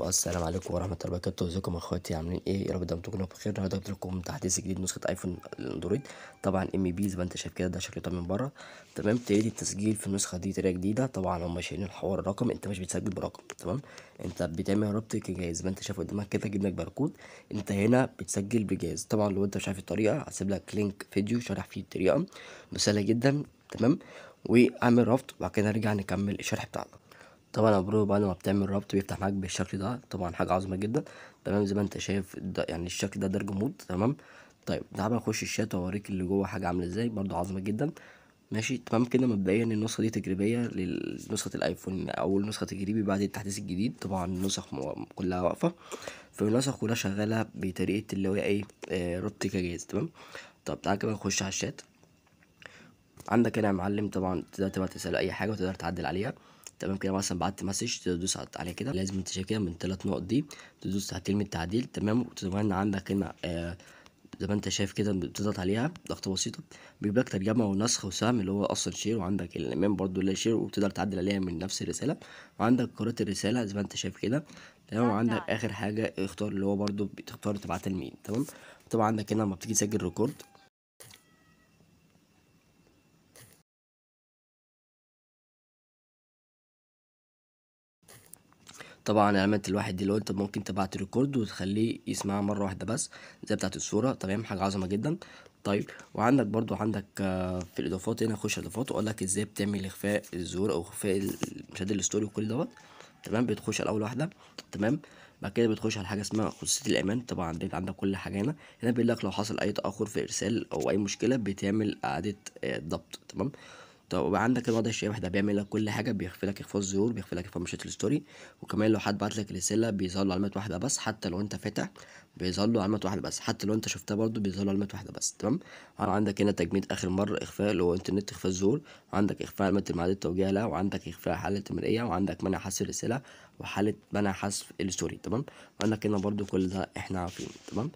والسلام عليكم ورحمة الله وبركاته. ازيكم يا اخواتي؟ عاملين ايه؟ يا رب دايما تكونوا بخير. النهارده جبت لكم تحديث جديد نسخة ايفون الاندرويد، طبعا ام بي زي ما انت شايف كده. ده شكله من بره تمام. طريقة التسجيل في النسخة دي طريقة جديدة. طبعا هم شايلين الحوار الرقم، انت مش بتسجل برقم تمام، انت بتعمل ربط كجهاز زي ما انت شايف قدامك كده. جبنا لك باركود، انت هنا بتسجل بجهاز. طبعا لو انت مش عارف الطريقة هسيب لك لينك فيديو شرح فيه الطريقة سهلة جدا تمام. واعمل ربط وبعد كده نرجع نكمل الشرح بتاعنا. طبعا يا برو بعد ما بتعمل ربط بيفتح معاك بالشكل ده، طبعا حاجه عظيمه جدا تمام. زي ما انت شايف ده يعني الشكل ده درج مود تمام. طيب تعالى نخش الشات واوريك اللي جوه حاجه عامله ازاي، برضو عظيمه جدا. ماشي تمام كده. مبدئيا النسخه دي تجريبيه لنسخه الايفون، اول نسخه تجريبي بعد التحديث الجديد. طبعا النسخ كلها واقفه، فالنسخ كلها شغاله بطريقه اللي هو ايه، ربط كجهاز تمام. طب تعالى كده نخش على الشات. عندك هنا يا معلم طبعا تقدر تبعت رسالة أي حاجة وتقدر تعدل عليها تمام كده. مثلا بعت مسج تدوس عليها كده، لازم انت شايف كده من 3 نقط دي تدوس على كلمة تعديل تمام. وكمان عندك هنا زي ما انت شايف كده بتضغط عليها ضغطة بسيطة بيجيب لك ترجمة ونسخ وسهم اللي هو أصل شير، وعندك الإمام برضو اللي شير وتقدر تعدل عليها من نفس الرسالة. وعندك قراءة الرسالة زي ما انت شايف كده تمام. وعندك آخر حاجة اختار اللي هو برضو بتختار تبعتها لمين تمام. طبعا عندك هنا لما بتيجي تسجل ريكورد، طبعا علامة الواحد دي لو انت ممكن تبعت ريكورد وتخليه يسمعها مرة واحدة بس زي بتاعت الصورة تمام، حاجة عظمة جدا. طيب وعندك برضو عندك في الإضافات هنا خش إضافات وأقول لك ازاي بتعمل إخفاء الظهور أو إخفاء مشاهد الستوري وكل دوت تمام. بتخش على أول واحدة تمام. بعد كده بتخش على حاجة اسمها خصوصية الأمان. طبعا بيبقى عندك كل حاجة هنا. هنا بيقول لك لو حصل أي تأخر في إرسال أو أي مشكلة بتعمل إعادة ضبط تمام. طب وبقى عندك الوضع الشبح ده بيعمل لك كل حاجه، بيخفي لك اخفاء الظهور، بيخفي لك اخفاء مشات الستوري. وكمان لو حد بعت لك رساله بيظهر له علامه واحده بس، حتى لو انت فاتح بيظهر له علامه واحده بس، حتى لو انت شفتها برضو بيظهر له علامه واحده بس تمام. وعندك هنا تجميد اخر مره، اخفاء اللي هو انترنت اخفاء الظهور، وعندك اخفاء علامه الميعاد التوجيه لها، وعندك اخفاء حاله المرئيه، وعندك منع حذف الرساله وحاله منع حذف الستوري تمام. وعندك هنا برضو كل ده احنا عارفين تمام.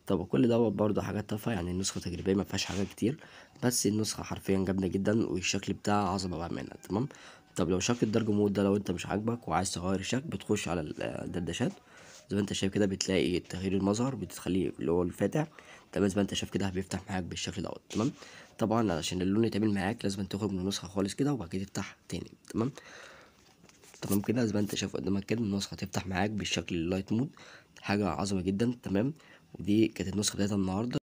طب وكل دوت برضه حاجات تافهة، يعني النسخة تجريبية ما فيهاش حاجات كتير، بس النسخة حرفيا جامدة جدا والشكل بتاعها عظمة بأمانة تمام. طب لو شكل الدرج مود ده لو انت مش عاجبك وعايز تغير الشكل بتخش على الدردشات زي ما انت شايف كده، بتلاقي تغيير المظهر بتخليه اللي هو الفاتح تمام. زي ما انت شايف كده بيفتح معاك بالشكل دوت تمام. طبعا علشان اللون يتعمل معاك لازم تخرج من النسخة خالص كده وبعد كده تفتح تاني تمام. تمام كده زي ما انت شايف قدامك كده النسخة هتفتح معاك بالشكل اللايت مود، حاجة عظمة جدا تمام. ودي كانت النسخة بتاعتها النهاردة.